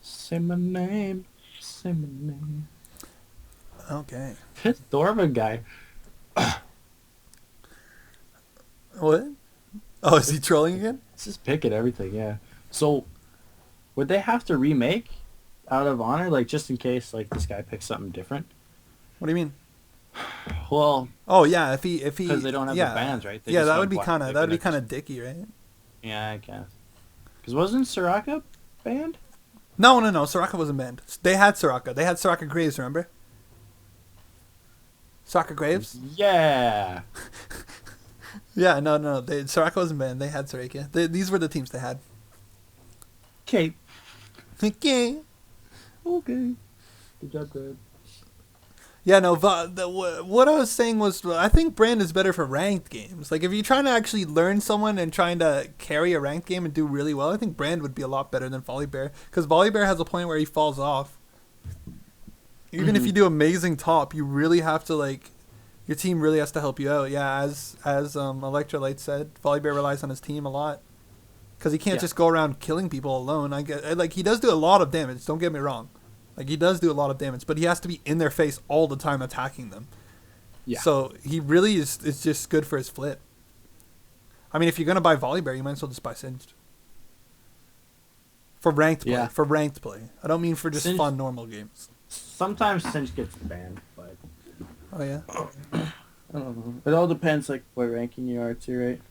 Say my name. Say my name. Okay. This Dorman guy. What? Oh, is he trolling again? It's just picking everything, yeah. So, would they have to remake Out of Honor, like, just in case, like, this guy picks something different? What do you mean? Well, Oh yeah, if because he they don't have the yeah bans, right? They yeah just that would went be black. kind of They could have just... dicky, right? Yeah, I guess. Because wasn't Soraka banned? No. Soraka wasn't banned. They had Soraka. They had Soraka Graves. Remember? Soraka Graves. Yeah. Yeah, no. Soraka wasn't banned. They had Soraka. These were the teams they had. Okay. Okay. Okay. Good job, Greg. Yeah, no. What I was saying was, I think Brand is better for ranked games. Like, if you're trying to actually learn someone and trying to carry a ranked game and do really well, I think Brand would be a lot better than Volibear. Because Volibear has a point where he falls off. Even if you do amazing top, you really have to, like, your team really has to help you out. Yeah, as Electrolyte said, Volibear relies on his team a lot. Because he can't just go around killing people alone. Like, he does do a lot of damage, don't get me wrong. Like, he does do a lot of damage, but he has to be in their face all the time attacking them. Yeah. So he really is just good for his flip. I mean, if you're going to buy Volibear, you might as well just buy Singed. For ranked play. Yeah. For ranked play. I don't mean for just Singed, fun, normal games. sometimes Singe gets banned, but... Oh, yeah? I don't know. It all depends, like, what ranking you are, too, right?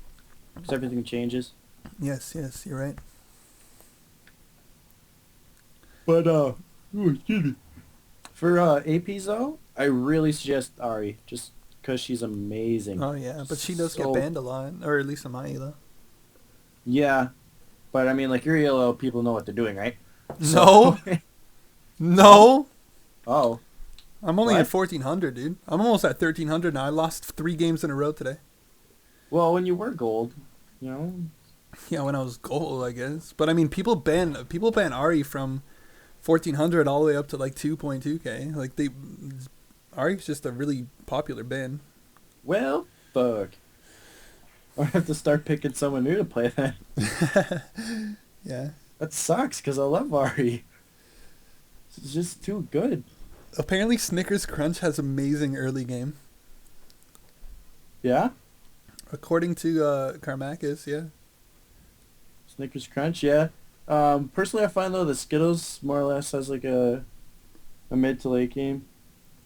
Because everything changes. Yes, you're right. But, excuse me. For APs, though, I really suggest Ari, just because she's amazing. Oh, yeah, but she does get banned a lot. Or at least in my ELO. Yeah, but I mean, like, your ELO, people know what they're doing, right? No! No! Oh. I'm only at 1400, dude. I'm almost at 1300 now. I lost 3 games in a row today. Well, when you were gold, you know? Yeah, when I was gold, I guess. But I mean, people ban Ari from 1400 all the way up to like 2.2k. Like, Ari's just a really popular ban. Well, fuck. I have to start picking someone new to play then. Yeah. That sucks, because I love Ari. It's just too good. Apparently, Snickers Crunch has amazing early game. Yeah? According to Carmacus, yeah. Snickers Crunch, yeah. Personally, I find, though, that Skittles more or less has, like, a mid to late game.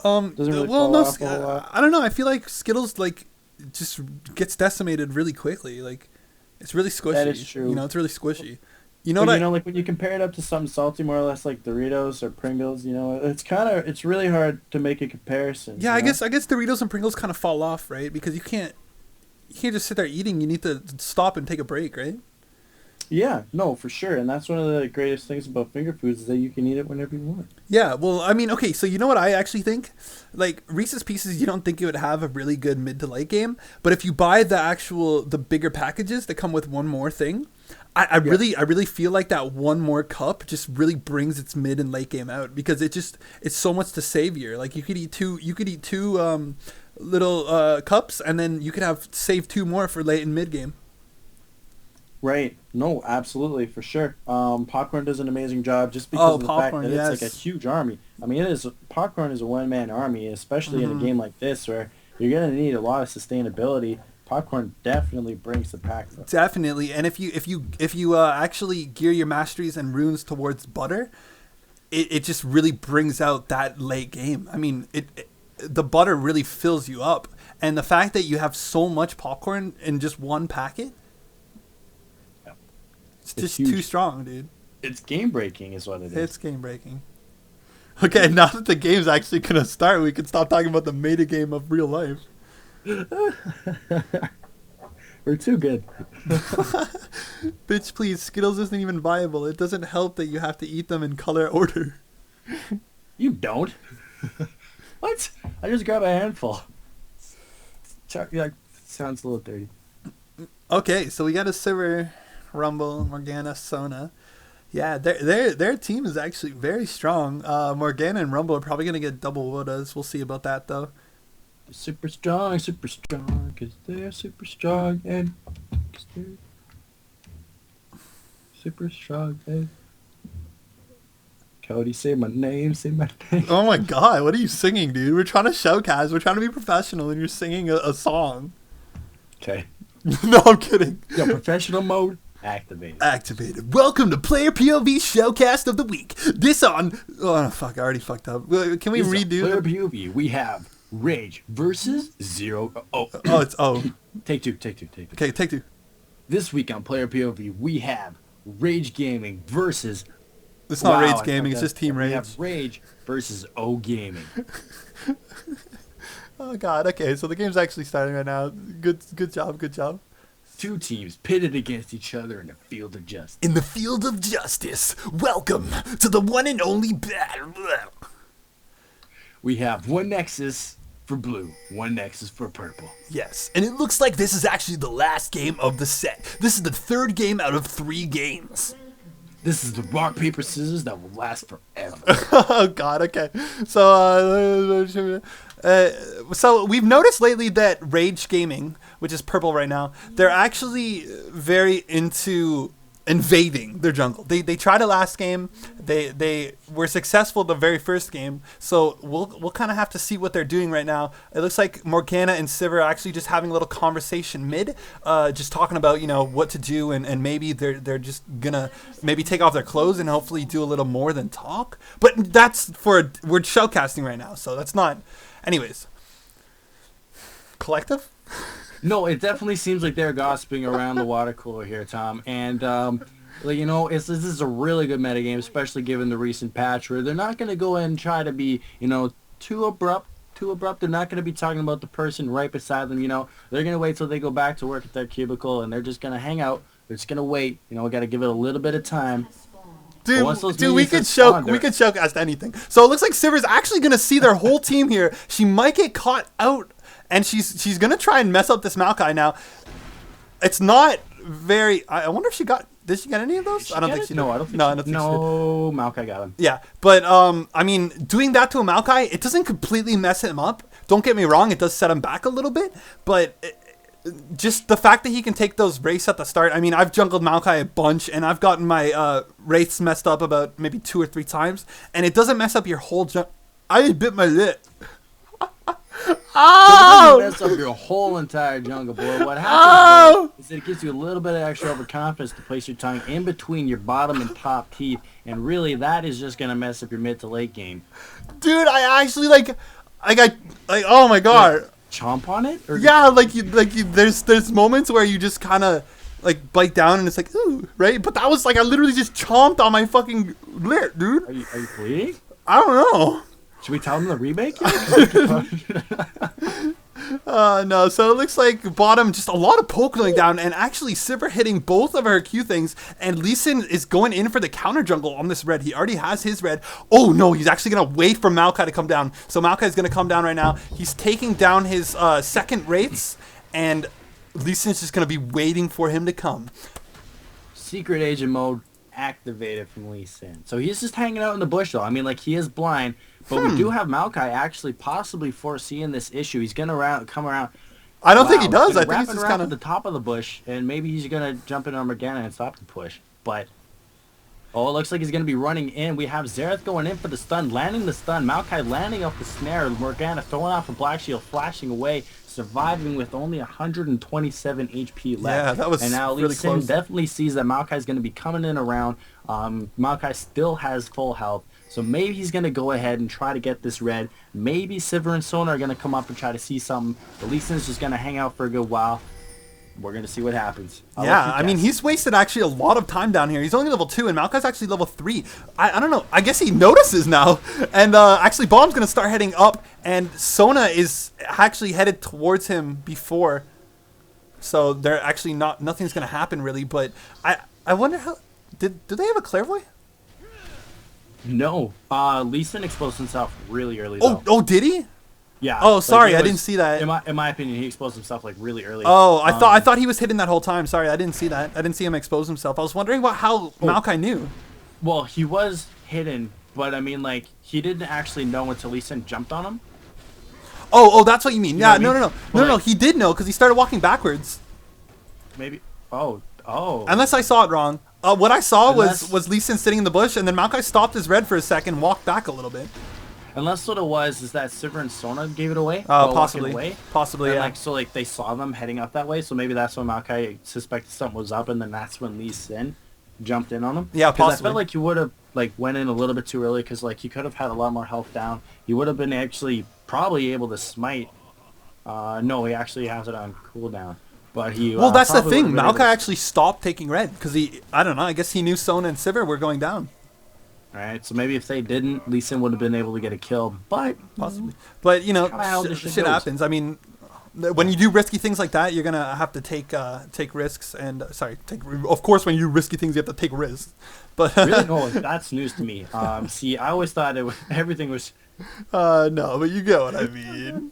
Doesn't really fall off a whole lot. I don't know. I feel like Skittles, like, just gets decimated really quickly. Like, it's really squishy. That is true. You know, it's really squishy. You know but what? You know, like when you compare it up to something salty, more or less like Doritos or Pringles, you know, it's really hard to make a comparison. Yeah, you know? I guess Doritos and Pringles kind of fall off, right? Because you can't just sit there eating. You need to stop and take a break, right? Yeah, no, for sure. And that's one of the greatest things about finger foods is that you can eat it whenever you want. Yeah, well, I mean, okay, so you know what I actually think? Like, Reese's Pieces, you don't think it would have a really good mid to late game, but if you buy the bigger packages that come with one more thing, I really feel like that one more cup just really brings its mid and late game out, because it's so much to savior. Like, you could eat two little cups, and then you could save 2 more for late and mid game. Right. No, absolutely, for sure. Popcorn does an amazing job just because of the fact that it's like a huge army. I mean, Popcorn is a one-man army, especially in a game like this where you're going to need a lot of sustainability. Popcorn definitely brings the pack. Definitely, and if you actually gear your masteries and runes towards butter, it just really brings out that late game. I mean, the butter really fills you up, and the fact that you have so much popcorn in just one packet, it's just huge. Too strong, dude. It's game breaking, is what it is. It's game breaking. Okay, now that the game's actually gonna start, we can stop talking about the meta game of real life. We're too good. Bitch, please, Skittles isn't even viable. It doesn't help that you have to eat them in color order. You don't. What? I just grab a handful. Sounds a little dirty. Okay, so we got a Silver, Rumble, Morgana, Sona. Yeah, their team is actually very strong. Morgana and Rumble are probably going to get double Wodas. We'll see about that, though. Super strong, because they're super strong, and because they're super strong, and... Cody, say my name, say my name. Oh my god, what are you singing, dude? We're trying to shoutcast. We're trying to be professional, and you're singing a song. Okay. No, I'm kidding. Yo, professional mode activated. Activated. Welcome to Player POV Shoutcast of the Week. This on... Oh, fuck, I already fucked up. Can we redo... Player POV, we have Rage versus Zero... Oh, it's O. Take two. Okay, take two. This week on Player POV, we have Rage Gaming versus... It's not Rage Gaming, it's just Team Rage. We have Rage versus oGaming. Oh god, okay, so the game's actually starting right now. Good job. Two teams pitted against each other in the field of justice. In the field of justice, welcome to the one and only battle. We have one Nexus for blue, one Nexus for purple. Yes, and it looks like this is actually the last game of the set. This is the third game out of 3 games. This is the rock, paper, scissors that will last forever. Oh god, okay. So we've noticed lately that Rage Gaming, which is purple right now, they're actually very into invading their jungle. They tried it last game. They were successful the very first game. So we'll kind of have to see what they're doing right now. It looks like Morgana and Sivir are actually just having a little conversation mid, just talking about what to do, and maybe they're just gonna maybe take off their clothes and hopefully do a little more than talk. But that's we're shoutcasting right now, so that's not. Anyways, collective. No, it definitely seems like they're gossiping around the water cooler here, Tom. And, this is a really good metagame, especially given the recent patch where they're not going to go and try to be, too abrupt. They're not going to be talking about the person right beside them, They're going to wait till they go back to work at their cubicle, and they're just going to hang out. They're just going to wait. We got to give it a little bit of time. Dude, we could showcast anything. So it looks like Sivir's actually going to see their whole team here. She might get caught out. And she's going to try and mess up this Maokai now. It's not very... I wonder if she got... Did she get any of those? I don't think she did. No, I don't think she did. No, Maokai got him. Yeah, but, doing that to a Maokai, it doesn't completely mess him up. Don't get me wrong, it does set him back a little bit. But just the fact that he can take those wraiths at the start... I've jungled Maokai a bunch, and I've gotten my wraiths messed up about maybe 2 or 3 times. And it doesn't mess up your whole... I bit my lip. Oh! You mess up your whole entire jungle, boy. What happens is it gives you a little bit of extra overconfidence to place your tongue in between your bottom and top teeth, and really that is just gonna mess up your mid to late game. Dude, I actually oh my god. Chomp on it? Or There's moments where you just kind of bite down and it's like ooh, right? But that was I literally just chomped on my fucking lip, dude. Are you bleeding? I don't know. Should we tell them the remake? No, so it looks like bottom, just a lot of poke going down, and actually Sivir hitting both of her Q things, and Lee Sin is going in for the counter jungle on this red. He already has his red. Oh no, he's actually going to wait for Maokai to come down. So Maokai is going to come down right now. He's taking down his second wraiths, and Lee Sin's just going to be waiting for him to come. Secret agent mode activated from Lee Sin. So he's just hanging out in the bush though. He is blind. But we do have Maokai actually possibly foreseeing this issue. He's gonna come around. I don't think he does. I think he's just kind of the top of the bush, and maybe he's gonna jump in on Morgana and stop the push. But it looks like he's gonna be running in. We have Xerath going in for the stun, landing the stun. Maokai landing off the snare. Morgana throwing off a black shield, flashing away, surviving with only 127 HP left. Yeah, that was and now really Lee Sin close. definitely sees that Maokai is gonna be coming in around. Maokai still has full health. So maybe he's going to go ahead and try to get this red. Maybe Sivir and Sona are going to come up and try to see something. But Lee Sin's just going to hang out for a good while. We're going to see what happens. He's wasted actually a lot of time down here. He's only level 2, and Maokai's actually level 3. I don't know. I guess he notices now. And actually, Bomb's going to start heading up, and Sona is actually headed towards him before. So they're actually nothing's going to happen really. But I wonder how... Do they have a clairvoyant? No. Lee Sin exposed himself really early, though. Oh, did he? Yeah. Oh, sorry, I didn't see that. In my opinion, he exposed himself really early. Oh, I thought he was hidden that whole time. Sorry, I didn't see that. I didn't see him expose himself. I was wondering how Maokai knew. Well, he was hidden, but he didn't actually know until Lee Sin jumped on him. Oh, that's what you mean. Yeah, no. He did know because he started walking backwards. Maybe. Oh. Unless I saw it wrong. What I saw was Lee Sin sitting in the bush, and then Maokai stopped his red for a second, walked back a little bit. Unless what it was is that Sivir and Sona gave it away. Possibly. And yeah. So they saw them heading up that way, so maybe that's when Maokai suspected something was up, and then that's when Lee Sin jumped in on him. Yeah, possibly. Because I felt like you would have went in a little bit too early, because he could have had a lot more health down. He would have been actually probably able to smite. No, he actually has it on cooldown. But he. Well, that's the thing. Maokai actually stopped taking red because I don't know. I guess he knew Sona and Sivir were going down. All right, so maybe if they didn't, Lee Sin would have been able to get a kill, but possibly. But shit happens. I mean, when you do risky things like that, you're gonna have to take risks. And of course, when you do risky things, you have to take risks. But really, no, that's news to me. See, I always thought everything was. No, but you get what I mean.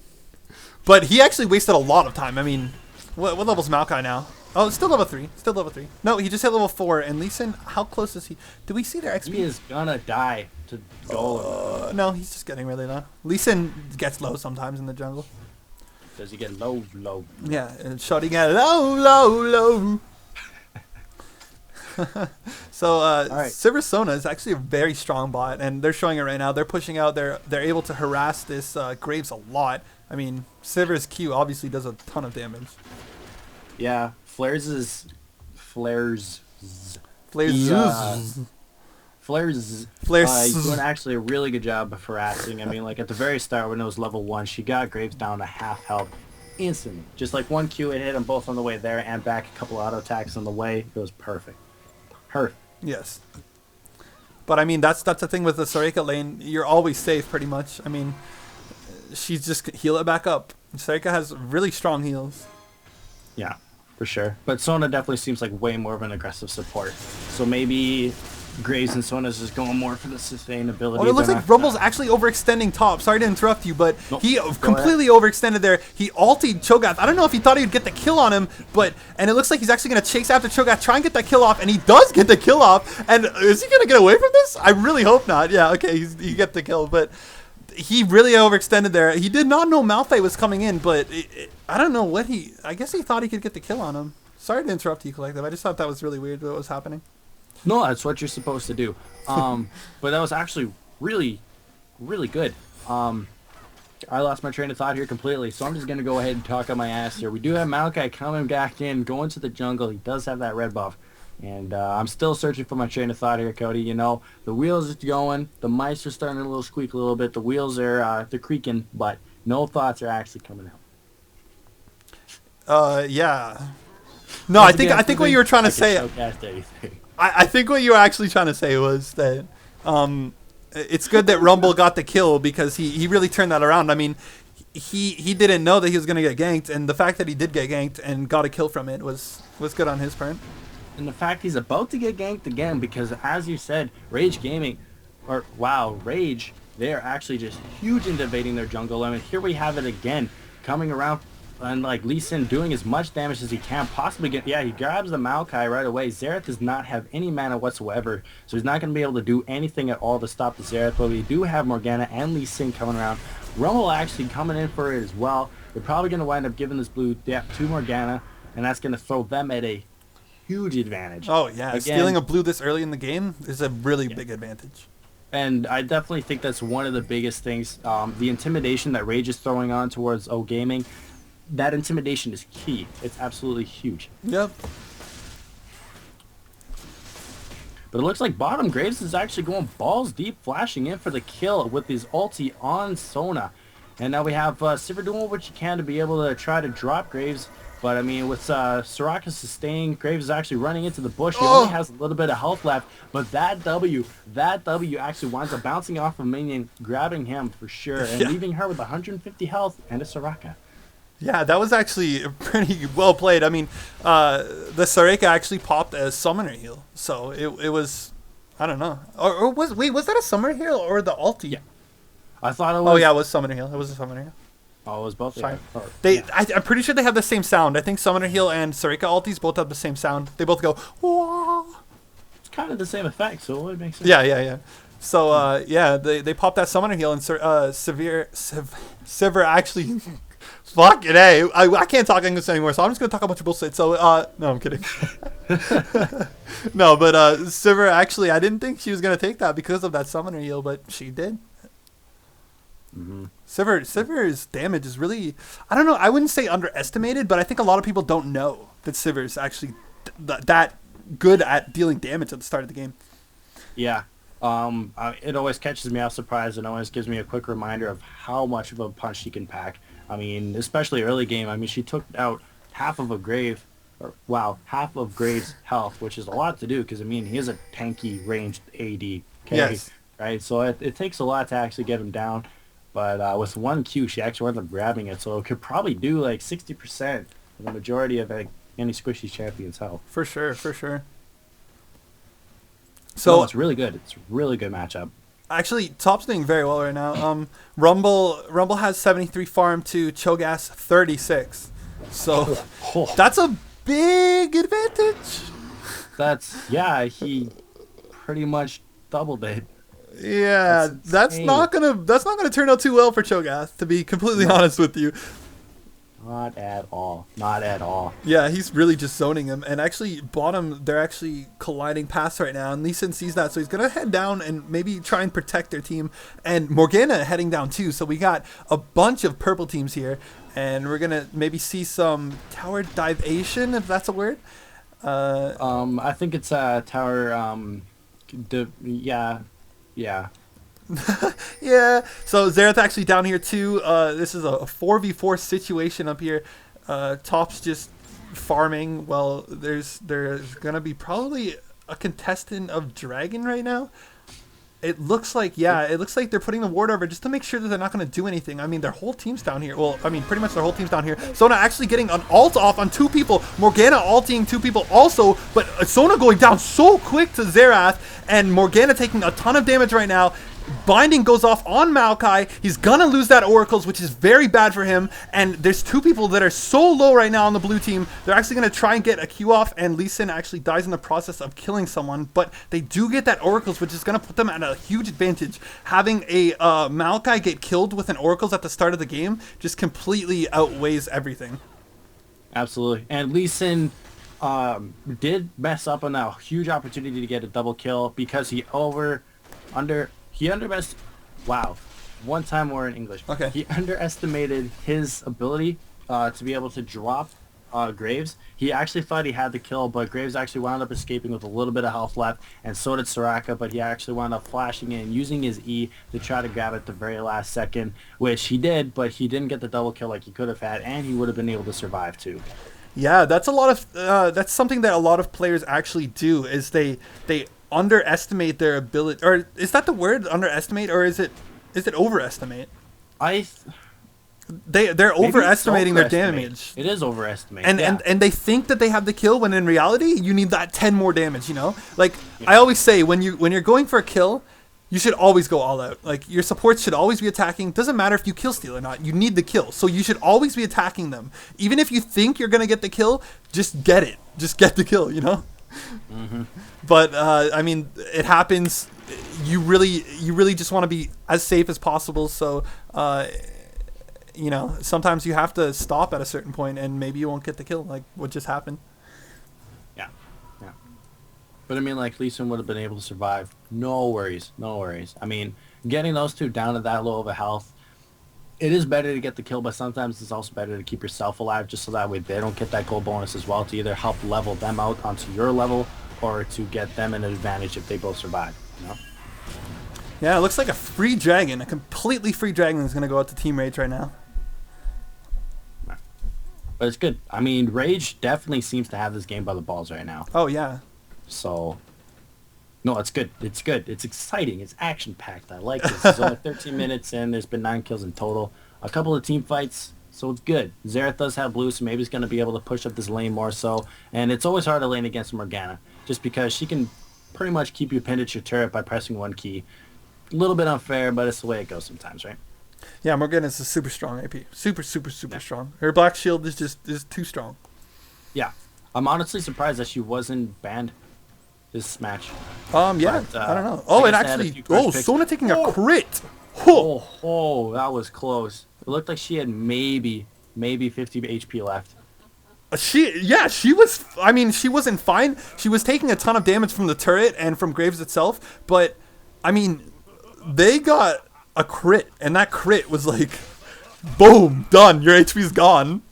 But he actually wasted a lot of time. I mean, what level's Maokai now? Oh, still level 3. Still level 3. No, he just hit level 4. And Lee Sin, how close is he? Do we see their XP? He is gonna die to go. No, he's just getting really low. Lee Sin gets low sometimes in the jungle. Does he get low? Yeah, and shouting at low. So, right. Sivir Sona is actually a very strong bot, and they're showing it right now. They're pushing out. They're able to harass this Graves a lot. I mean, Sivir's Q obviously does a ton of damage. Yeah, Flares. He's doing actually a really good job of harassing. I mean, at the very start when it was level 1, she got Graves down to half health instantly. Just one Q, it hit them both on the way there and back, a couple auto attacks on the way. It was perfect. Yes. But I mean, that's the thing with the Soraka lane. You're always safe, pretty much. I mean, she's just heal it back up. Soraka has really strong heals. Yeah, for sure. But Sona definitely seems like way more of an aggressive support. So maybe Graves and Sona's just going more for the sustainability. Oh, it looks like Rumble's actually overextending top. Sorry to interrupt you, but he completely overextended there. He ultied Cho'Gath. I don't know if he thought he would get the kill on him, and it looks like he's actually going to chase after Cho'Gath, try and get that kill off, and he does get the kill off. And is he going to get away from this? I really hope not. Yeah, okay, he gets the kill, but he really overextended there. He did not know Malphite was coming in, but I don't know what I guess he thought he could get the kill on him. Sorry to interrupt you, Collective. I just thought that was really weird what was happening. No, that's what you're supposed to do. But that was actually really, really good. I lost my train of thought here completely, so I'm just going to go ahead and talk on my ass here. We do have Maokai coming back in, going to the jungle. He does have that red buff. And I'm still searching for my train of thought here, Cody. You know, the wheels are going. The mice are starting to squeak a little bit. The wheels are they're creaking, but no thoughts are actually coming out. Yeah. No, I think what you were trying to say... I think what you were actually trying to say was that it's good that Rumble got the kill because he really turned that around. I mean, he didn't know that he was going to get ganked, and the fact that he did get ganked and got a kill from it was good on his part. And the fact he's about to get ganked again because, as you said, Rage, they're actually just huge in invading their jungle. I mean, here we have it again, coming around. And Lee Sin doing as much damage as he can possibly get. Yeah, he grabs the Maokai right away. Xerath does not have any mana whatsoever, so he's not going to be able to do anything at all to stop the Xerath. But we do have Morgana and Lee Sin coming around. Rumble actually coming in for it as well. They're probably going to wind up giving this blue to Morgana, and that's going to throw them at a huge advantage. Oh yeah, again, stealing a blue this early in the game is a really big advantage. And I definitely think that's one of the biggest things. The intimidation that Rage is throwing on towards oGaming. That intimidation is key. It's absolutely huge. Yep. But it looks like bottom Graves is actually going balls deep, flashing in for the kill with his ulti on Sona. And now we have Sivir doing what she can to be able to try to drop Graves. But I mean, with Soraka sustaining, Graves is actually running into the bush. He only has a little bit of health left. But that W actually winds up bouncing off of Minion, grabbing him for sure, and leaving her with 150 health and a Soraka. Yeah, that was actually pretty well played. I mean, the Soraka actually popped a summoner heal, so it was, I don't know, or was that a summoner heal or the ulti? Yeah, I thought it was. Oh yeah, it was summoner heal. It was a summoner heal. Oh, it was both. Sorry. I'm pretty sure they have the same sound. I think summoner heal and Soraka ultis both have the same sound. They both go. Wah! It's kind of the same effect, so it would make sense. Yeah. So they popped that summoner heal and Sivir actually. Fuck it, hey. I can't talk English anymore, so I'm just gonna talk a bunch of bullshit. So, no, I'm kidding. No, but Sivir, actually, I didn't think she was gonna take that because of that summoner heal, but she did. Mm-hmm. Sivir's damage is really, I don't know, I wouldn't say underestimated, but I think a lot of people don't know that Sivir's actually that good at dealing damage at the start of the game. Yeah. It always catches me off surprise and always gives me a quick reminder of how much of a punch she can pack. I mean, especially early game. I mean, she took out half of Graves' health, which is a lot to do because, I mean, he is a tanky ranged AD carry, Yes. right? So it takes a lot to actually get him down. But with one Q, she actually ended up grabbing it, so it could probably do like 60% of the majority of any squishy champion's health. For sure, for sure. So no, it's really good. It's a really good matchup. Actually, Top's doing very well right now. Rumble has 73 farm to Cho'Gath 36. So that's a big advantage. He pretty much doubled it. Yeah, that's not gonna turn out too well for Cho'Gath, to be completely honest with you. Not at all. Not at all. Yeah, he's really just zoning him. And actually, bottom, they're actually colliding paths right now. And Lee Sin sees that, so he's going to head down and maybe try and protect their team. And Morgana heading down too. So we got a bunch of purple teams here. And we're going to maybe see some tower divation, if that's a word. I think it's tower... yeah. Yeah, so Xerath actually down here too. This is a 4v4 situation up here. Top's just farming. Well, there's gonna be probably a contestant of Dragon right now. It looks like they're putting the ward over just to make sure that they're not gonna do anything. I mean, their whole team's down here. Well, I mean, pretty much their whole team's down here. Sona actually getting an ult off on 2 people. Morgana ulting 2 people also, but Sona going down so quick to Xerath, and Morgana taking a ton of damage right now. Binding goes off on Maokai. He's gonna lose that Oracles, which is very bad for him. And there's 2 people that are so low right now on the blue team. They're actually gonna try and get a Q off, and Lee Sin actually dies in the process of killing someone. But they do get that Oracles, which is gonna put them at a huge advantage. Having a Maokai get killed with an Oracles at the start of the game just completely outweighs everything. Absolutely. And Lee Sin did mess up on that huge opportunity to get a double kill because he underestimated. Wow, one time more in English. Okay. He underestimated his ability to be able to drop Graves. He actually thought he had the kill, but Graves actually wound up escaping with a little bit of health left, and so did Soraka. But he actually wound up flashing in, using his E to try to grab it at the very last second, which he did, but he didn't get the double kill like he could have had, and he would have been able to survive too. Yeah, that's something that a lot of players actually do. Is they underestimate their ability, or is that the word, underestimate, or is it overestimate? They're overestimating their damage. It is overestimate. And they think that they have the kill when in reality you need that 10 more damage, you know? Like I always say, when you're going for a kill, you should always go all out. Like your supports should always be attacking. Doesn't matter if you kill steal or not. You need the kill. So you should always be attacking them. Even if you think you're going to get the kill, just get it. Just get the kill, you know? Mm-hmm. But I mean, it happens. You really just want to be as safe as possible. So you know, sometimes you have to stop at a certain point, and maybe you won't get the kill, like what just happened. Yeah. But I mean, like, Lee Sin would have been able to survive. No worries. I mean, getting those 2 down to that low of a health, it is better to get the kill, but sometimes it's also better to keep yourself alive, just so that way they don't get that gold bonus as well, to either help level them out onto your level or to get them an advantage if they both survive, you know? Yeah, it looks like a free dragon, a completely free dragon is going to go out to Team Rage right now. But it's good. I mean, Rage definitely seems to have this game by the balls right now. Oh, yeah. So, no, it's good. It's good. It's exciting. It's action-packed. I like this. It's only 13 minutes in. There's been 9 kills in total. A couple of team fights, so it's good. Xerath does have blue, so maybe he's going to be able to push up this lane more so. And it's always hard to lane against Morgana, just because she can pretty much keep you pinned at your turret by pressing 1 key. A little bit unfair, but it's the way it goes sometimes, right? Yeah, Morgana's a super strong AP. Super strong. Her black shield is too strong. Yeah. I'm honestly surprised that she wasn't banned this match. Yeah, but, I don't know. Oh, it actually... Oh, Sona taking a crit! Oh, that was close. It looked like she had maybe maybe 50 HP left. She was. I mean, she wasn't fine. She was taking a ton of damage from the turret and from Graves itself. But I mean, they got a crit, and that crit was like, boom, done. Your HP's gone.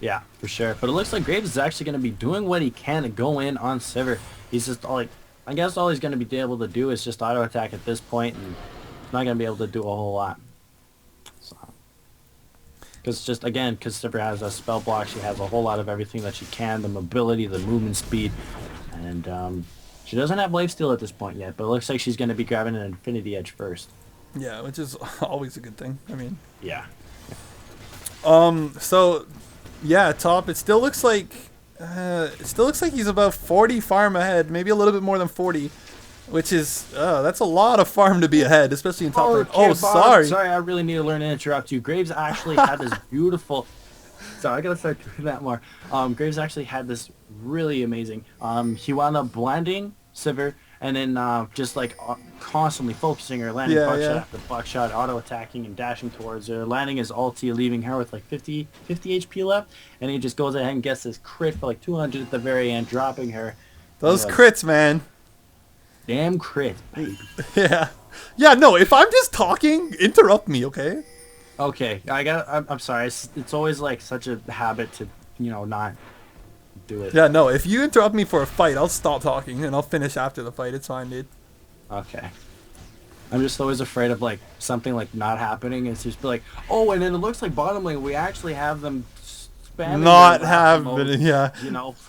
Yeah, for sure. But it looks like Graves is actually going to be doing what he can to go in on Sivir. He's just like, I guess all he's going to be able to do is just auto attack at this point, and he's not going to be able to do a whole lot. So, because Sivir has a spell block, she has a whole lot of everything that she can, the mobility, the movement speed, and she doesn't have lifesteal at this point yet, but it looks like she's going to be grabbing an Infinity Edge first. Yeah, which is always a good thing. I mean, yeah. So, yeah, top. It still looks like he's about 40 farm ahead, maybe a little bit more than 40, which is that's a lot of farm to be ahead, especially in top lane. Oh, sorry. Sorry, I really need to learn to interrupt you. Graves actually had this beautiful. Sorry, I gotta start doing that more. Graves actually had this really amazing. He wound up blinding Sivir, and then just like constantly focusing her, landing buckshot after buckshot, auto attacking and dashing towards her, landing his ulti, leaving her with like 50 HP left, and he just goes ahead and gets this crit for like 200 at the very end, dropping her. Those crits, man. Damn crit, baby. Yeah. No. If I'm just talking, interrupt me, okay? Okay, I'm sorry. It's always like such a habit to not do it. Yeah, no. If you interrupt me for a fight, I'll stop talking and I'll finish after the fight. It's fine, dude. Okay. I'm just always afraid of like something like not happening. It's just be like, oh, and then it looks like bottom lane we actually have them spamming. Not happening, yeah.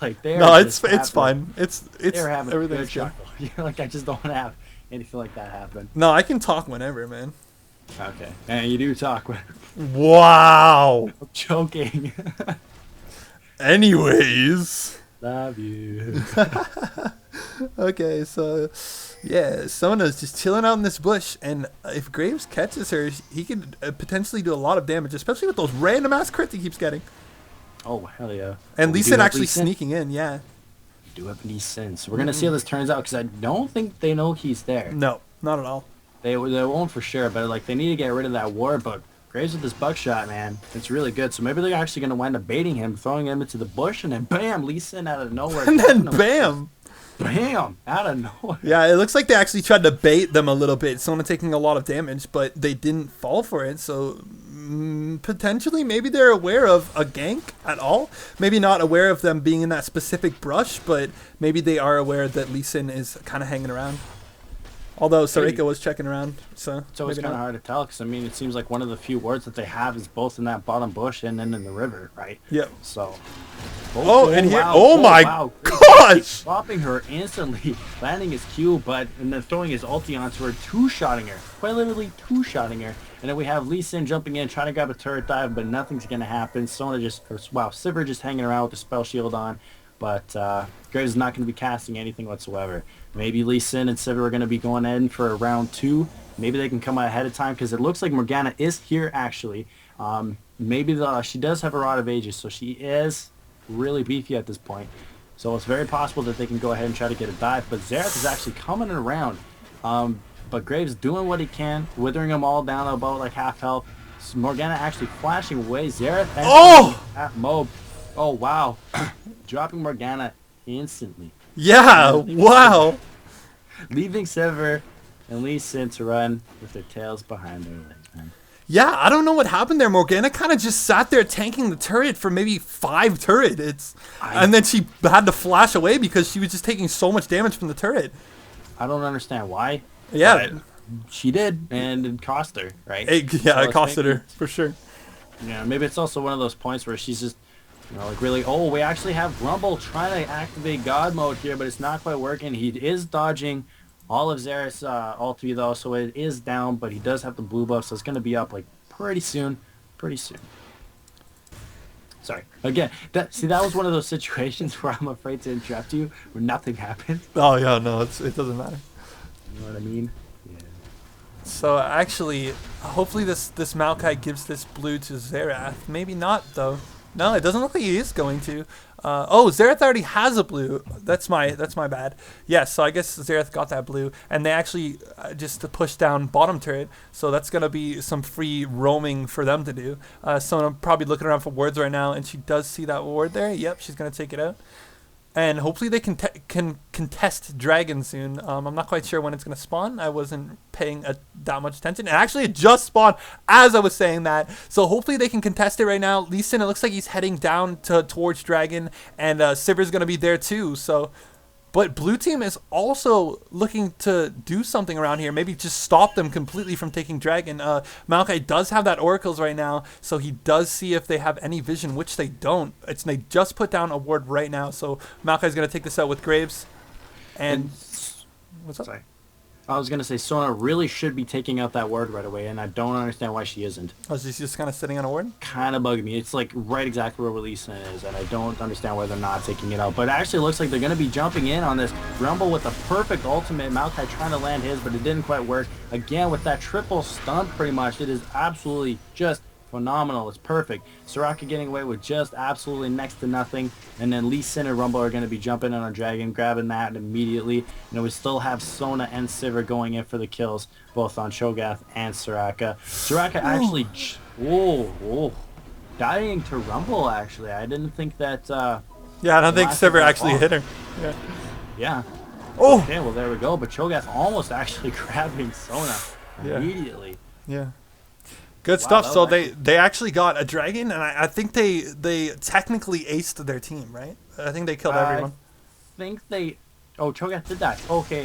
Like they're. No, it's fine. It's they're having everything's good. Like I just don't want to have anything like that happen. No, I can talk whenever, man. Okay, and you do talk. Wow. I'm joking. Anyways. Love you. Okay, so yeah, Sona's just chilling out in this bush, and if Graves catches her, he could potentially do a lot of damage, especially with those random ass crits he keeps getting. Oh hell yeah! And Lee Sin actually sneaking in, yeah. We do have Lee Sin, so we're gonna see how this turns out because I don't think they know he's there. No, not at all. They won't for sure, but like they need to get rid of that ward. But Graves with this buckshot, man, it's really good. So maybe they're actually gonna wind up baiting him, throwing him into the bush, and then bam, Lee Sin out of nowhere. And then bam. Bam! Out of nowhere. Yeah, it looks like they actually tried to bait them a little bit. Someone taking a lot of damage, but they didn't fall for it. So potentially, maybe they're aware of a gank at all. Maybe not aware of them being in that specific brush, but maybe they are aware that Lee Sin is kind of hanging around. Although Sarika was checking around, so it's always kind of hard to tell because I mean it seems like one of the few wards that they have is both in that bottom bush and then in the river, right? Yep. So. And here! Wow. Oh my gosh! Dropping her instantly, landing his Q, and then throwing his ulti onto her, two-shotting her, quite literally two-shotting her. And then we have Lee Sin jumping in, trying to grab a turret dive, but nothing's gonna happen. Sivir just hanging around with the spell shield on, but Graves is not gonna be casting anything whatsoever. Maybe Lee Sin and Sivir are gonna be going in for a round 2. Maybe they can come out ahead of time because it looks like Morgana is here actually. Maybe she does have a Rod of Ages, so she is really beefy at this point, so it's very possible that they can go ahead and try to get a dive, but Xerath is actually coming around, but Graves doing what he can, withering them all down about like half health. Morgana actually flashing away Xerath at Mob. Oh wow. Dropping Morgana instantly. Yeah, wow. Leaving Sivir and Lee Sin to run with their tails behind their legs, man. Yeah, I don't know what happened there. Morgana kind of just sat there tanking the turret for maybe 5 turrets. And then she had to flash away because she was just taking so much damage from the turret. I don't understand why. Yeah. She did, and it cost her, right? It costed her, for sure. Yeah, maybe it's also one of those points where she's just, like really, we actually have Grumble trying to activate God mode here, but it's not quite working. He is dodging all of Xerath's ulti though, so it is down, but he does have the blue buff, so it's going to be up like pretty soon. Sorry. Again, that was one of those situations where I'm afraid to interrupt you, where nothing happened. Oh yeah, no, it doesn't matter. You know what I mean? Yeah. So actually, hopefully this Maokai gives this blue to Xerath. Maybe not though. No, it doesn't look like he is going to. Oh, Xerath already has a blue. That's my bad. Yes, so I guess Xerath got that blue, and they actually just to push down bottom turret. So that's gonna be some free roaming for them to do. So I'm probably looking around for wards right now, and she does see that ward there. Yep, she's gonna take it out. And hopefully they can contest Dragon soon. I'm not quite sure when it's going to spawn. I wasn't paying that much attention. And actually, it just spawned as I was saying that. So hopefully they can contest it right now. Lee Sin, it looks like he's heading down towards Dragon. And Sivir's going to be there too. So, but blue team is also looking to do something around here. Maybe just stop them completely from taking Dragon. Maokai does have that Oracles right now, so he does see if they have any vision, which they don't. They just put down a ward right now, so Maokai's going to take this out with Graves. And what's up? Sorry. I was going to say Sona really should be taking out that ward right away, and I don't understand why she isn't. Oh, she's just kind of sitting on a ward? Kind of bugging me. It's like right exactly where Release is, and I don't understand why they're not taking it out. But it actually looks like they're going to be jumping in on this Rumble with a perfect ultimate. Maokai trying to land his, but it didn't quite work. Again, with that triple stun pretty much, it is absolutely just phenomenal. It's perfect. Soraka getting away with just absolutely next to nothing, and then Lee Sin and Rumble are going to be jumping in on Dragon, grabbing that immediately. And we still have Sona and Sivir going in for the kills, both on Shogath and Soraka. Soraka actually, dying to Rumble. Actually, I didn't think that. Yeah, I don't think Sivir actually hit her. Yeah. Yeah. Oh. Okay, well there we go. But Shogath almost actually grabbing Sona immediately. Yeah. Good stuff. So they actually got a Dragon, and I think they technically aced their team, right? I think they killed everyone. I think they... Oh, Cho'Gath did that. Okay,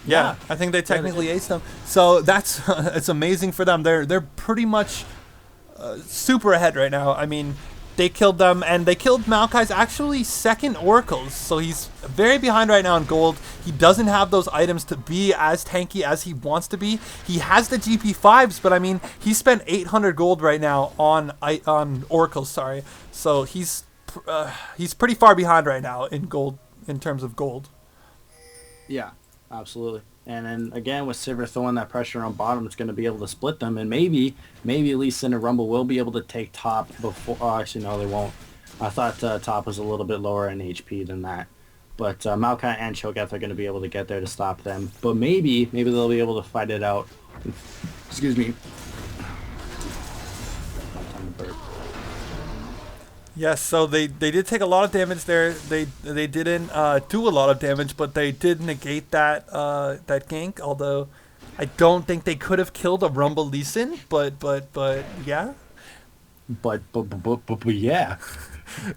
yeah, I think they technically aced them. So that's it's amazing for them. They're pretty much super ahead right now. I mean, they killed them, and they killed Maokai's actually second Oracles. So he's very behind right now in gold. He doesn't have those items to be as tanky as he wants to be. He has the GP5s, but I mean, he spent 800 gold right now on Oracles, sorry. So he's pretty far behind right now in gold, in terms of gold. Yeah, absolutely. And then again, with Sivir throwing that pressure on bottom, it's going to be able to split them, and maybe at least in a Rumble will be able to take top before. Oh, actually, no, they won't. I thought top was a little bit lower in HP than that, but Maokai and Cho'Gath are going to be able to get there to stop them. But maybe they'll be able to fight it out. Excuse me. Yes, so they did take a lot of damage there. They didn't do a lot of damage, but they did negate that that gank. Although I don't think they could have killed a Rumble Lee Sin, but yeah. But yeah.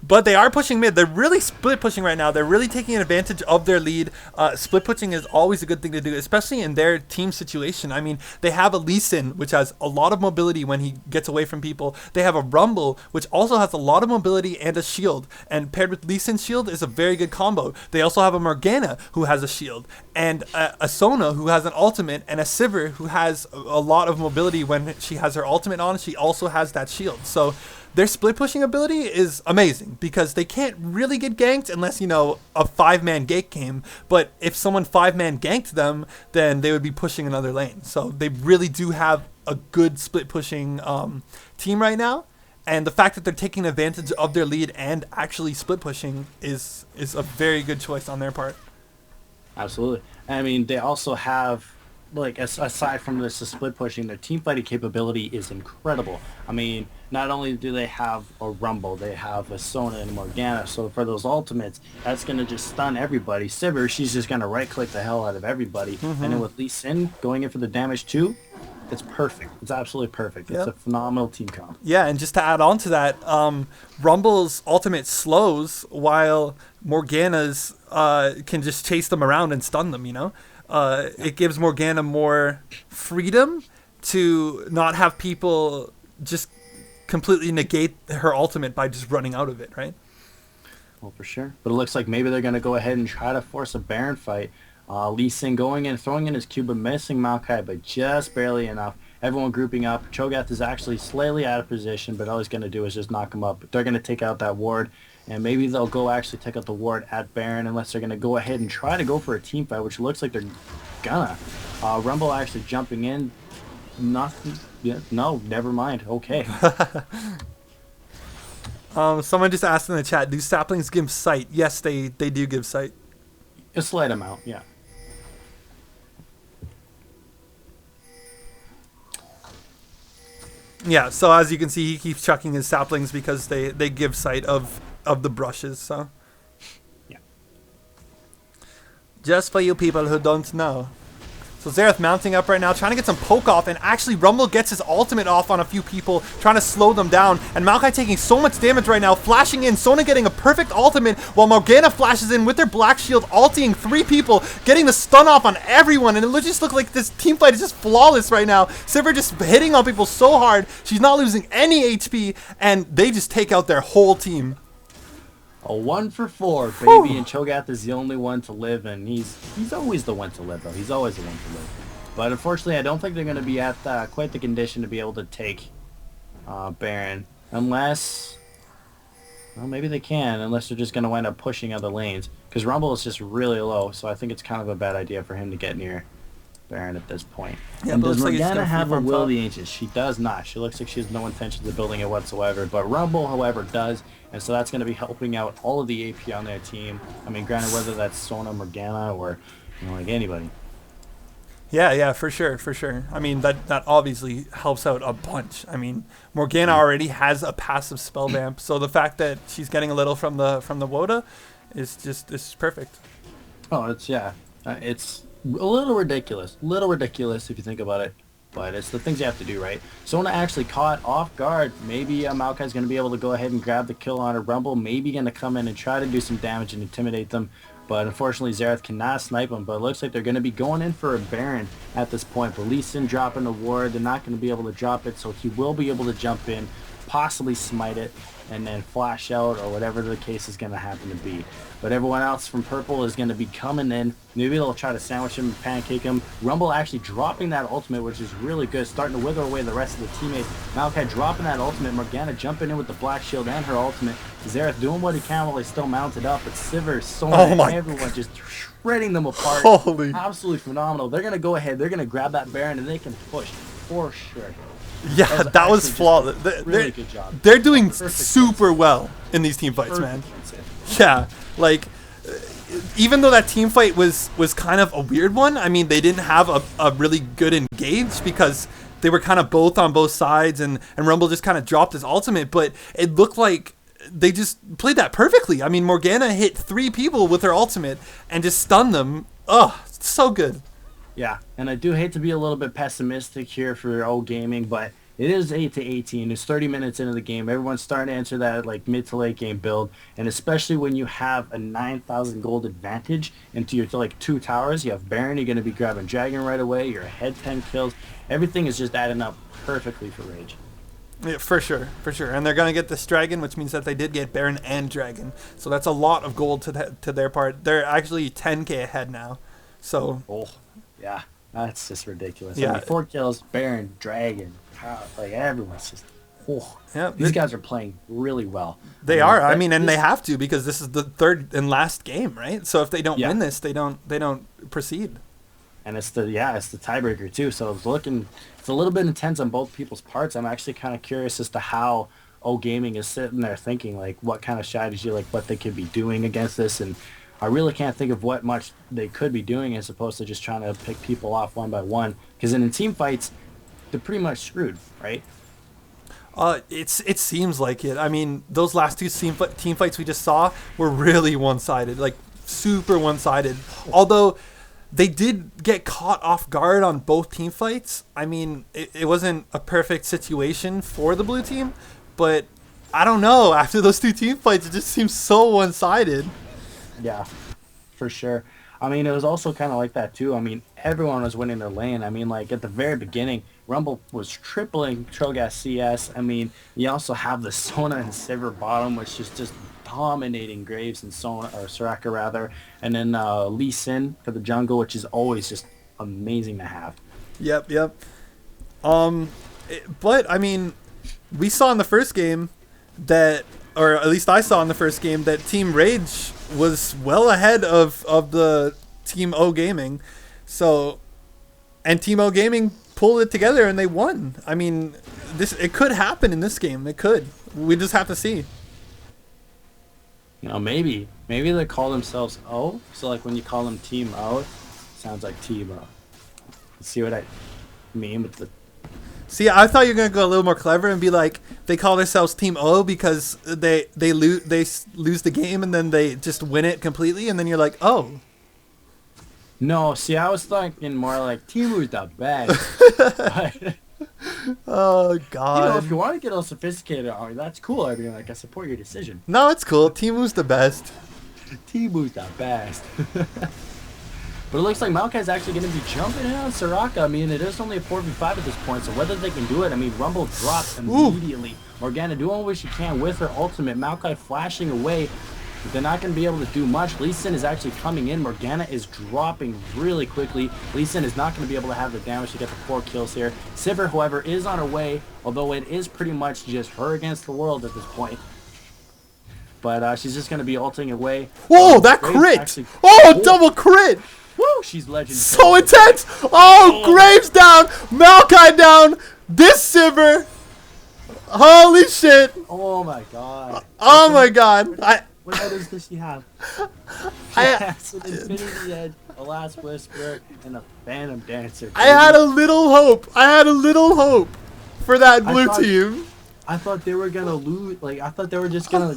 But they are pushing mid. They're really split pushing right now. They're really taking advantage of their lead. Split pushing is always a good thing to do, especially in their team situation. I mean, they have a Lee Sin, which has a lot of mobility when he gets away from people. They have a Rumble, which also has a lot of mobility and a shield. And paired with Lee Sin's shield is a very good combo. They also have a Morgana, who has a shield, and a Sona, who has an ultimate, and a Sivir, who has a lot of mobility when she has her ultimate on. She also has that shield. So their split pushing ability is amazing because they can't really get ganked unless, you know, a 5-man gank came. But if someone 5-man ganked them, then they would be pushing another lane. So they really do have a good split pushing team right now. And the fact that they're taking advantage of their lead and actually split pushing is a very good choice on their part. Absolutely. I mean, they also have, like, aside from this split pushing, their team fighting capability is incredible. I mean, not only do they have a Rumble, they have a Sona and Morgana, so for those ultimates, that's going to just stun everybody. Sivir, she's just going to right-click the hell out of everybody. Mm-hmm. And then with Lee Sin going in for the damage too, it's perfect. It's absolutely perfect. Yep. It's a phenomenal team comp. Yeah, and just to add on to that, Rumble's ultimate slows while Morgana's can just chase them around and stun them, you know? It gives Morgana more freedom to not have people just completely negate her ultimate by just running out of it, right? Well, for sure. But it looks like maybe they're going to go ahead and try to force a Baron fight. Lee Sin going in, throwing in his Q, but missing Maokai, but just barely enough. Everyone grouping up. Cho'Gath is actually slightly out of position, but all he's going to do is just knock him up. They're going to take out that ward, and maybe they'll go actually take out the ward at Baron unless they're going to go ahead and try to go for a team fight, which looks like they're gonna. Rumble actually jumping in. Nothing. Yeah, no, never mind. Okay. Someone just asked in the chat, do saplings give sight? Yes, they do give sight. A slight amount, yeah. Yeah, so as you can see, he keeps chucking his saplings because they give sight of the brushes, so. Yeah. Just for you people who don't know. So Xerath mounting up right now, trying to get some poke off, and actually Rumble gets his ultimate off on a few people, trying to slow them down, and Maokai taking so much damage right now, flashing in, Sona getting a perfect ultimate, while Morgana flashes in with their black shield, ulting 3 people, getting the stun off on everyone, and it just looks like this team fight is just flawless right now. Sivir just hitting on people so hard, she's not losing any HP, and they just take out their whole team. A 1 for 4, baby, Whew. And Cho'Gath is the only one to live, and he's always the one to live, though. He's always the one to live. But unfortunately, I don't think they're going to be at quite the condition to be able to take Baron, unless, well, maybe they can, unless they're just going to wind up pushing other lanes, because Rumble is just really low, so I think it's kind of a bad idea for him to get near Baron at this point. Yeah, and does Morgana have a Will of the Ancients? She does not. She looks like she has no intentions of building it whatsoever. But Rumble, however, does, and so that's going to be helping out all of the AP on their team. I mean, granted, whether that's Sona, Morgana, or like anybody. Yeah, for sure. I mean, that obviously helps out a bunch. I mean, Morgana already has a passive spell vamp, so the fact that she's getting a little from the Woda is perfect. Oh, it's a little ridiculous if you think about it, but it's the things you have to do, right? Sona actually caught off guard. Maybe Maokai's going to be able to go ahead and grab the kill on a Rumble, maybe going to come in and try to do some damage and intimidate them, but unfortunately Xerath cannot snipe them. But it looks like they're going to be going in for a Baron at this point. But Lee Sin dropping the ward, they're not going to be able to drop it, so he will be able to jump in, possibly smite it, and then flash out, or whatever the case is going to happen to be. But everyone else from Purple is going to be coming in. Maybe they'll try to sandwich him, pancake him. Rumble actually dropping that ultimate, which is really good, starting to wither away the rest of the teammates. Maokai dropping that ultimate. Morgana jumping in with the black shield and her ultimate. Xerath doing what he can while he's still mounted up. But Sivir, Sona, everyone just shredding them apart. Holy. Absolutely phenomenal. They're going to go ahead. They're going to grab that Baron, and they can push for sure. Yeah, that was flawless. Really good job. They're doing super well in these team fights, man. Yeah, like, even though that team fight was kind of a weird one, I mean, they didn't have a really good engage because they were kind of both on both sides, and Rumble just kind of dropped his ultimate, but it looked like they just played that perfectly. I mean, Morgana hit 3 people with her ultimate and just stunned them. Oh, so good. Yeah, and I do hate to be a little bit pessimistic here for oGaming, but it is 8-18. It's 30 minutes into the game. Everyone's starting to enter that like mid to late game build, and especially when you have a 9,000 gold advantage into your like 2 towers. You have Baron, you're going to be grabbing Dragon right away. You're ahead 10 kills. Everything is just adding up perfectly for Rage. Yeah, for sure. And they're going to get this Dragon, which means that they did get Baron and Dragon. So that's a lot of gold to their part. They're actually 10k ahead now. So. Oh, yeah. That's just ridiculous. Yeah. I mean, 4 kills, Baron, Dragon, like everyone's just. Oh, yeah. These guys are playing really well. They are. I mean, and they have to because this is the third and last game, right? So if they don't win this, they don't proceed. And it's the tiebreaker too. So it's a little bit intense on both people's parts. I'm actually kind of curious as to how oGaming is sitting there thinking, like, what kind of strategy, like what they could be doing against this. And I really can't think of what much they could be doing as opposed to just trying to pick people off one by one. Because in team fights, they're pretty much screwed, right? It seems like it. I mean, those last 2 team fights we just saw were really one-sided, like super one-sided. Although they did get caught off guard on both team fights. I mean, it wasn't a perfect situation for the blue team, but I don't know. After those 2 team fights, it just seems so one-sided. Yeah, for sure. I mean, it was also kind of like that too. I mean, everyone was winning their lane. I mean, like at the very beginning, Rumble was tripling Cho'Gath CS. I mean, you also have the Sona and Sivir bottom, which is just dominating Graves and Soraka rather, and then Lee Sin for the jungle, which is always just amazing to have. Yep. But I mean, we saw in the first game that, or at least I saw in the first game, that Team Rage was well ahead of the Team oGaming. So, and Team oGaming pulled it together and they won. I mean, it could happen in this game. It could. We just have to see. You know, maybe they call themselves O. So like when you call them Team O, it sounds like Team O. See what I mean with the? See, I thought you were gonna go a little more clever and be like, they call themselves Team O because they lose the game and then they just win it completely, and then you're like, oh. No, see, I was thinking more like Timu's the best. Oh God. You know, if you want to get all sophisticated on me, that's cool. I mean, like, I support your decision. No, it's cool. Timu's the best. Timu's the best. But it looks like Maokai's actually going to be jumping in on Soraka. I mean, it is only a 4v5 at this point, so whether they can do it, I mean, Rumble drops immediately. Morgana doing what she can with her ultimate. Maokai flashing away. But they're not going to be able to do much. Lee Sin is actually coming in. Morgana is dropping really quickly. Lee Sin is not going to be able to have the damage to get the 4 kills here. Sivir, however, is on her way, although it is pretty much just her against the world at this point. But she's just going to be ulting away. Whoa, that crit! Actually, double crit! Woo, she's legendary. So intense! Oh, Graves down! Maokai down! This Sivir! Holy shit! Oh my god. Oh my god. What items does she have? She has an Infinity Edge, a Last Whisper, and a Phantom Dancer. I had a little hope. For that blue team. I thought they were gonna lose. Like, I thought they were just gonna...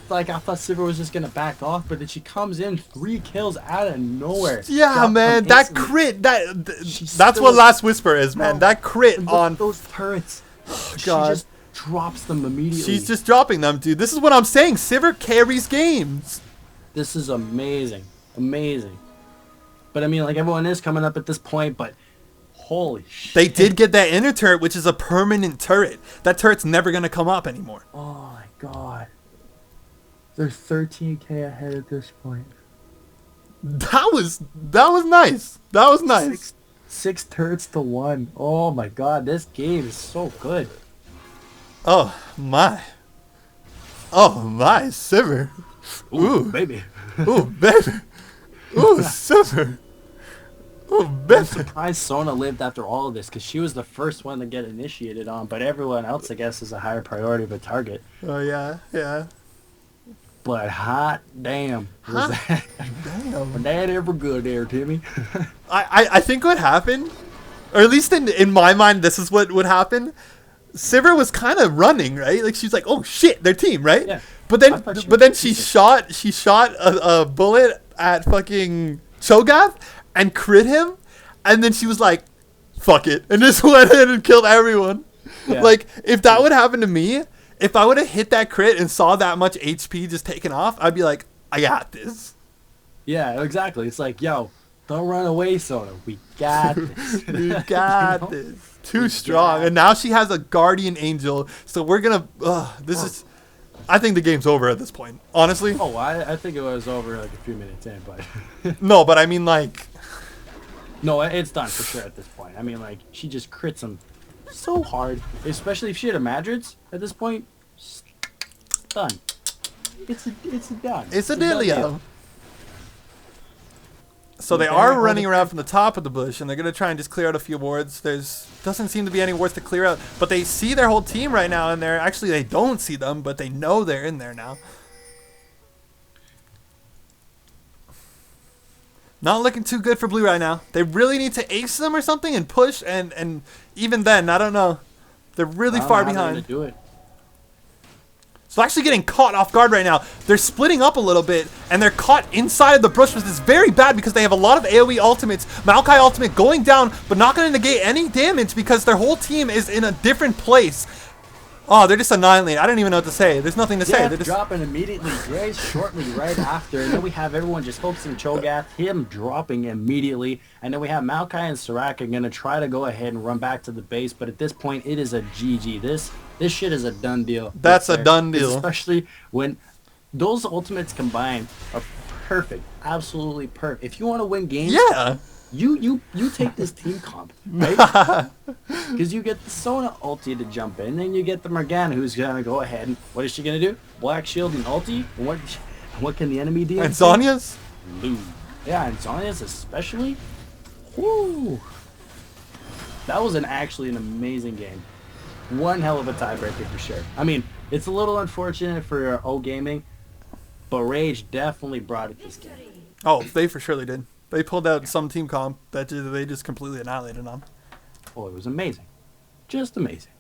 Like, I thought Sivir was just gonna back off, but then she comes in 3 kills out of nowhere. Yeah, man, that crit, that's what Last Whisper is, man. That crit on those turrets. God. She just drops them immediately. She's just dropping them, dude. This is what I'm saying. Sivir carries games. This is amazing, amazing. But I mean, like, everyone is coming up at this point, but holy shit. They did get that inner turret, which is a permanent turret. That turret's never gonna come up anymore. Oh my god. They're 13k ahead at this point. That was nice. That was nice. Six turrets to 1. Oh my god, this game is so good. Oh my, Sivir. Ooh, baby. Ooh, baby. Ooh, Sivir. Ooh, baby. I'm surprised Sona lived after all of this, because she was the first one to get initiated on, but everyone else, I guess, is a higher priority of a target. Oh yeah, yeah. But hot damn, was that ever good there, Timmy? I think what happened, or at least in my mind, this is what would happen. Sivir was kind of running, right? Like, she's like, oh shit, their team, right? Yeah. But then she shot a bullet at fucking Cho'Gath and crit him, and then she was like, fuck it, and just went in and killed everyone. Yeah. Like, if that would happen to me, if I would have hit that crit and saw that much HP just taken off, I'd be like, I got this. Yeah, exactly. It's like, yo, don't run away, Sona. We got this. We got this. Too strong. And now she has a guardian angel. So we're going to... is... I think the game's over at this point. Honestly. Oh, I think it was over like a few minutes in, but... No, but I mean, like... No, it's done for sure at this point. I mean, like, she just crits him so hard. Especially if she had a Madrids at this point. Done. It's done. It's a dealio. So they are running around from the top of the bush, and they're going to try and just clear out a few wards. Doesn't seem to be any wards to clear out. But they see their whole team right now in there. Actually, they don't see them, but they know they're in there now. Not looking too good for blue right now. They really need to ace them or something and push, and even then, I don't know. They're really far behind. To do it. So actually getting caught off guard right now. They're splitting up a little bit, and they're caught inside of the brush, which is very bad because they have a lot of AoE ultimates. Maokai ultimate going down, but not going to negate any damage because their whole team is in a different place. Oh, they're just annihilating. I don't even know what to say. There's nothing to say. They're just dropping immediately. Graves shortly right after, and then we have everyone just focusing Cho'Gath, him dropping immediately, and then we have Maokai and Soraka going to try to go ahead and run back to the base, but at this point, it is a GG. This shit is a done deal. That's a done deal. Especially when those ultimates combined are perfect. Absolutely perfect. If you want to win games, yeah, you take this team comp, right? Because you get the Sona ulti to jump in, then you get the Morgana who's going to go ahead and what is she going to do? Black shield and ulti? And what can the enemy do? And Zhonya's? Lose. Yeah, and Zhonya's especially. Woo! That was actually an amazing game. One hell of a tiebreaker for sure. I mean, it's a little unfortunate for oGaming, but Rage definitely brought it this game. Oh, they for surely did. They pulled out some team comp that they just completely annihilated on. Oh, it was amazing. Just amazing.